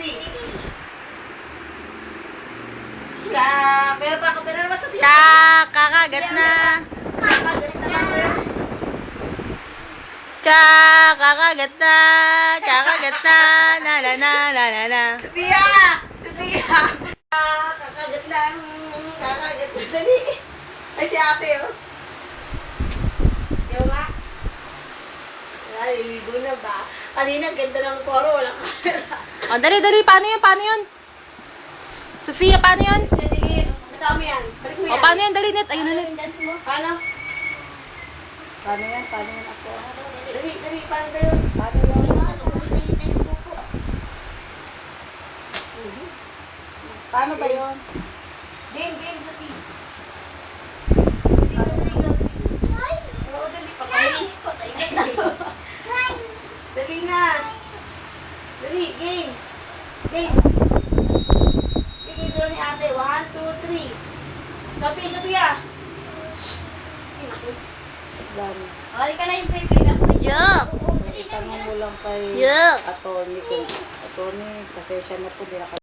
dali. Pero naman sabi. Kakagat na. Kakagat na ba yun? Kakagat na. Kakagat na. Na na na na na na. Sophia! Sophia! Kakagat lang. Kakagat na. Dali. Ay, si ate, oh. Yung nga. Naliligo na ba? Kanina, ganda ng poro. Walang camera. O, dali, dali. Paano yun? Paano yun? Sophia, paano yun? Sinis. Matama yan. Balik mo O, yan. paano yun? Dali, net. Ayun na, net. Paano? Paano yan? Paano yan ako? Dali, dali. Paano tayo? Paano yun? Paano ba yun? Game, game, Sophie. Oo, dali. Patay ka na. Dali na. Dali, game. Game. Bigay doon ni ate. 1, 2, 3. Sophie, Sophia. Ay, naku. Dami. Balik ka na yung pepe. Yuck! Itanong mo lang kay Yuck! attorney kung attorney, pasensya na po, di na